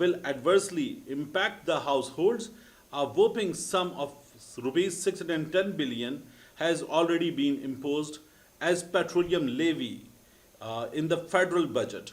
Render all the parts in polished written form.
will adversely impact the households. A whopping sum of rupees 610 billion has already been imposed as petroleum levy in the federal budget.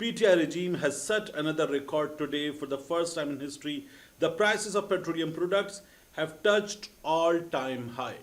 PTI regime has set another record today. For the first time in history, the prices of petroleum products have touched all time high.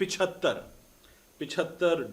75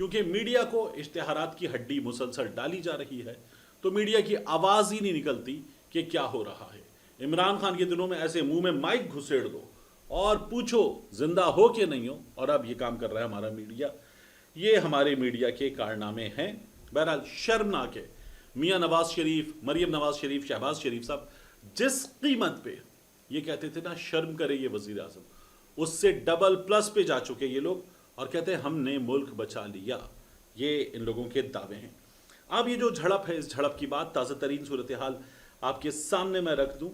کیونکہ media کو اشتہارات کی ہڈی مسلسل ڈالی جا رہی ہے تو میڈیا کی آواز ہی نہیں نکلتی کہ کیا ہو رہا ہے۔ عمران خان کے دنوں میں ایسے منہ میں مائک گھسیڑ دو اور پوچھو زندہ ہو کہ نہیں ہو، اور اب یہ کام کر رہا ہے ہمارا میڈیا۔ یہ ہمارے میڈیا کے کارنامے ہیں، بہرحال شرمناک ہے۔ میاں نواز شریف، مریم نواز شریف، شہباز شریف صاحب جس قیمت پہ یہ کہتے تھے نا شرم کرے یہ وزیر اعظم، اس سے ڈبل پلس پہ جا چکے یہ لوگ اور کہتے ہیں ہم نے ملک بچا لیا۔ یہ ان لوگوں کے دعوے ہیں۔ اب یہ جو جھڑپ ہے، اس جھڑپ کی بات تازہ ترین صورتحال آپ کے سامنے میں رکھ دوں۔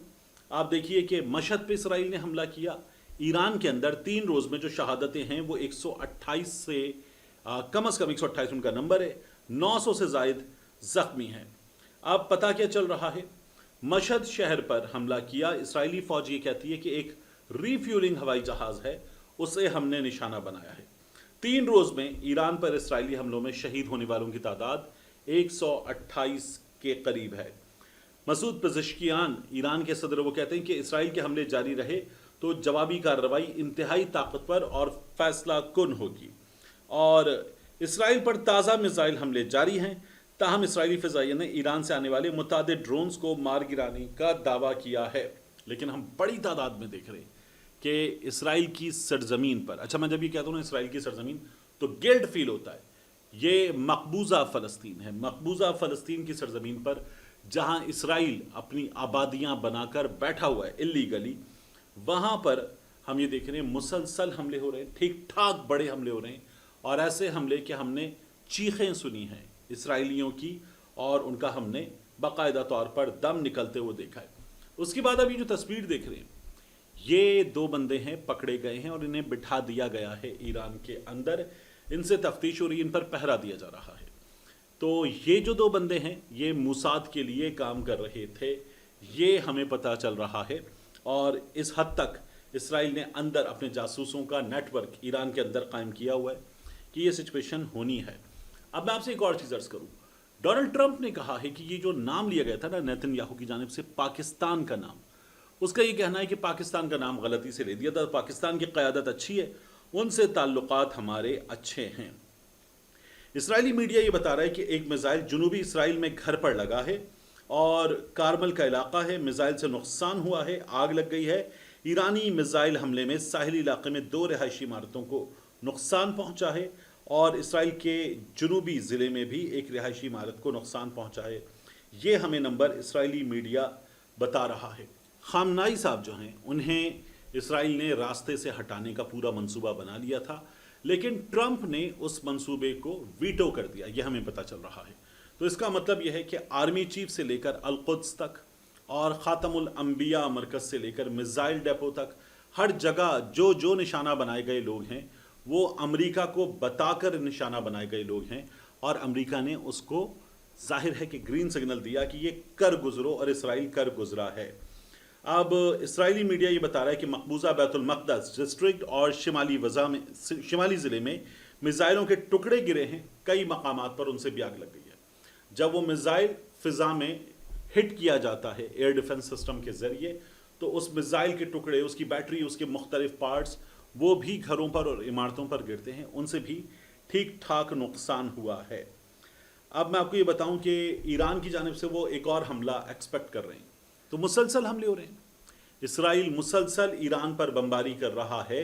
آپ دیکھیے کہ مشہد پہ اسرائیل نے حملہ کیا۔ ایران کے اندر 3 روز میں جو شہادتیں ہیں وہ 128 سے کم از کم 128 ان کا نمبر ہے، 900 سے زائد زخمی ہیں۔ اب پتہ کیا چل رہا ہے؟ مشہد شہر پر حملہ کیا، اسرائیلی فوج یہ کہتی ہے کہ ایک ری فیولنگ ہوائی جہاز ہے، اسے ہم نے نشانہ بنایا ہے۔ 3 روز میں ایران پر اسرائیلی حملوں میں شہید ہونے والوں کی تعداد 128 کے قریب ہے۔ مسعود پزشکیان ایران کے صدر وہ کہتے ہیں کہ اسرائیل کے حملے جاری رہے تو جوابی کارروائی انتہائی طاقتور اور فیصلہ کن ہوگی، اور اسرائیل پر تازہ میزائل حملے جاری ہیں۔ تاہم اسرائیلی فضائیہ نے ایران سے آنے والے متعدد ڈرونز کو مار گرانے کا دعویٰ کیا ہے، لیکن ہم بڑی تعداد میں دیکھ رہے ہیں کہ اسرائیل کی سرزمین پر، اچھا میں جب یہ کہتا ہوں نا اسرائیل کی سرزمین تو گلٹ فیل ہوتا ہے۔ یہ مقبوضہ فلسطین ہے، مقبوضہ فلسطین کی سرزمین پر جہاں اسرائیل اپنی آبادیاں بنا کر بیٹھا ہوا ہے اللیگلی، وہاں پر ہم یہ دیکھ رہے ہیں مسلسل حملے ہو رہے ہیں، ٹھیک ٹھاک بڑے حملے ہو رہے ہیں، اور ایسے حملے کہ ہم نے چیخیں سنی ہیں اسرائیلیوں کی، اور ان کا ہم نے باقاعدہ طور پر دم نکلتے ہوئے دیکھا ہے۔ اس کے بعد اب یہ جو تصویر دیکھ رہے ہیں، یہ 2 بندے ہیں، پکڑے گئے ہیں اور انہیں بٹھا دیا گیا ہے ایران کے اندر، ان سے تفتیش ہو رہی ہے، ان پر پہرا دیا جا رہا ہے۔ تو یہ جو 2 بندے ہیں یہ موساد کے لیے کام کر رہے تھے، یہ ہمیں پتہ چل رہا ہے، اور اس حد تک اسرائیل نے اندر اپنے جاسوسوں کا نیٹ ورک ایران کے اندر قائم کیا ہوا ہے کہ یہ سچویشن ہونی ہے۔ اب میں آپ سے ایک اور چیز عرض کروں، ڈونلڈ ٹرمپ نے کہا ہے کہ یہ جو نام لیا گیا تھا نا نیتن یاہو کی جانب سے پاکستان کا نام، اس کا یہ کہنا ہے کہ پاکستان کا نام غلطی سے لے دیا تھا، پاکستان کی قیادت اچھی ہے، ان سے تعلقات ہمارے اچھے ہیں۔ اسرائیلی میڈیا یہ بتا رہا ہے کہ ایک میزائل جنوبی اسرائیل میں گھر پر لگا ہے اور کارمل کا علاقہ ہے، میزائل سے نقصان ہوا ہے، آگ لگ گئی ہے۔ ایرانی میزائل حملے میں ساحلی علاقے میں 2 رہائشی عمارتوں کو نقصان پہنچا ہے، اور اسرائیل کے جنوبی ضلع میں بھی ایک رہائشی عمارت کو نقصان پہنچا ہے۔ یہ ہمیں نمبر اسرائیلی میڈیا بتا رہا ہے۔ خامنائی صاحب جو ہیں انہیں اسرائیل نے راستے سے ہٹانے کا پورا منصوبہ بنا لیا تھا، لیکن ٹرمپ نے اس منصوبے کو ویٹو کر دیا، یہ ہمیں پتہ چل رہا ہے۔ تو اس کا مطلب یہ ہے کہ آرمی چیف سے لے کر القدس تک اور خاتم الانبیاء مرکز سے لے کر میزائل ڈیپو تک ہر جگہ جو نشانہ بنائے گئے لوگ ہیں وہ امریکہ کو بتا کر نشانہ بنائے گئے لوگ ہیں، اور امریکہ نے اس کو ظاہر ہے کہ گرین سگنل دیا کہ یہ کر گزرو، اور اسرائیل کر گزرا ہے۔ اب اسرائیلی میڈیا یہ بتا رہا ہے کہ مقبوضہ بیت المقدس ڈسٹرکٹ اور شمالی ضلع میں میزائلوں کے ٹکڑے گرے ہیں، کئی مقامات پر ان سے بھی آگ لگ گئی ہے۔ جب وہ میزائل فضا میں ہٹ کیا جاتا ہے ایئر ڈیفنس سسٹم کے ذریعے تو اس میزائل کے ٹکڑے، اس کی بیٹری، اس کے مختلف پارٹس وہ بھی گھروں پر اور عمارتوں پر گرتے ہیں، ان سے بھی ٹھیک ٹھاک نقصان ہوا ہے۔ اب میں آپ کو یہ بتاؤں کہ ایران کی جانب سے وہ ایک اور حملہ ایکسپیکٹ کر رہے ہیں، تو مسلسل حملے ہو رہے ہیں۔ اسرائیل مسلسل ایران پر بمباری کر رہا ہے،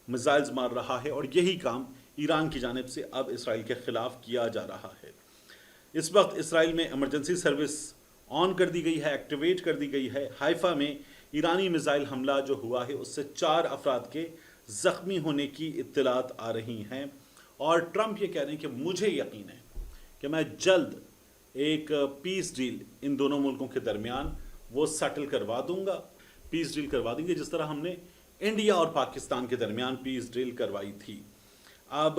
میزائلز مار رہا ہے، اور یہی کام ایران کی جانب سے اب اسرائیل کے خلاف کیا جا رہا ہے۔ اس وقت اسرائیل میں ایمرجنسی سروس آن کر دی گئی ہے، ایکٹیویٹ کر دی گئی ہے۔ حائفہ میں ایرانی میزائل حملہ جو ہوا ہے اس سے 4 افراد کے زخمی ہونے کی اطلاعات آ رہی ہیں، اور ٹرمپ یہ کہہ رہے ہیں کہ مجھے یقین ہے کہ میں جلد ایک پیس ڈیل ان دونوں ملکوں کے درمیان وہ سیٹل کروا دوں گا، پیس ڈیل کروا دیں گے، جس طرح ہم نے انڈیا اور پاکستان کے درمیان پیس ڈیل کروائی تھی۔ اب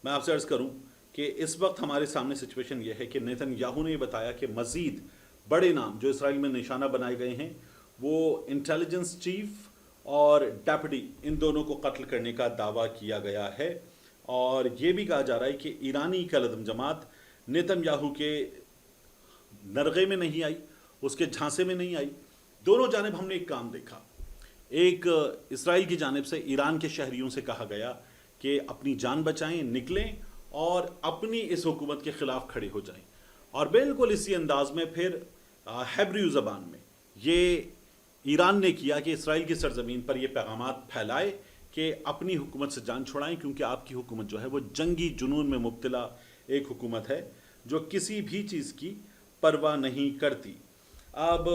میں آپ سے عرض کروں کہ اس وقت ہمارے سامنے سچویشن یہ ہے کہ نیتن یاہو نے یہ بتایا کہ مزید بڑے نام جو اسرائیل میں نشانہ بنائے گئے ہیں وہ انٹیلیجنس چیف اور ڈیپٹی، ان دونوں کو قتل کرنے کا دعویٰ کیا گیا ہے، اور یہ بھی کہا جا رہا ہے کہ ایرانی کالعدم جماعت نیتن یاہو کے نرغے میں نہیں آئی، اس کے جھانسے میں نہیں آئی۔ دونوں جانب ہم نے ایک کام دیکھا، ایک اسرائیل کی جانب سے ایران کے شہریوں سے کہا گیا کہ اپنی جان بچائیں، نکلیں اور اپنی اس حکومت کے خلاف کھڑے ہو جائیں. اور بالکل اسی انداز میں پھر ہیبریو زبان میں یہ ایران نے کیا کہ اسرائیل کی سرزمین پر یہ پیغامات پھیلائے کہ اپنی حکومت سے جان چھڑائیں، کیونکہ آپ کی حکومت جو ہے وہ جنگی جنون میں مبتلا ایک حکومت ہے جو کسی بھی چیز کی پرواہ نہیں کرتی. اب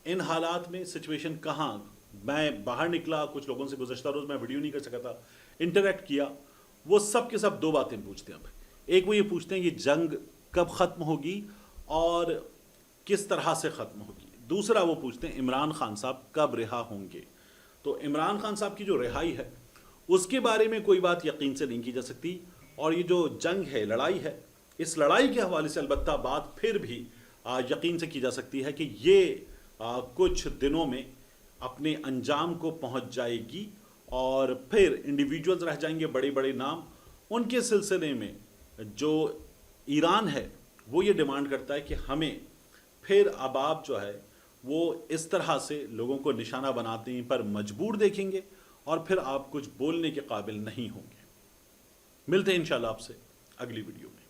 ان حالات میں سچویشن کہاں، میں باہر نکلا، کچھ لوگوں سے گزشتہ روز میں ویڈیو نہیں کر سکا تھا، انٹریکٹ کیا، وہ سب کے سب دو باتیں پوچھتے ہیں. اب ایک وہ یہ پوچھتے ہیں یہ جنگ کب ختم ہوگی اور کس طرح سے ختم ہوگی. دوسرا وہ پوچھتے ہیں عمران خان صاحب کب رہا ہوں گے. تو عمران خان صاحب کی جو رہائی ہے اس کے بارے میں کوئی بات یقین سے نہیں کی جا سکتی، اور یہ جو جنگ ہے، لڑائی ہے، اس لڑائی کے حوالے سے البتہ بات پھر بھی یقین سے کی جا سکتی ہے کہ یہ کچھ دنوں میں اپنے انجام کو پہنچ جائے گی، اور پھر انڈیویجولز رہ جائیں گے بڑے بڑے نام. ان کے سلسلے میں جو ایران ہے وہ یہ ڈیمانڈ کرتا ہے کہ ہمیں پھر اب آپ جو ہے وہ اس طرح سے لوگوں کو نشانہ بناتے پر مجبور دیکھیں گے، اور پھر آپ کچھ بولنے کے قابل نہیں ہوں گے. ملتے ہیں انشاءاللہ آپ سے اگلی ویڈیو میں.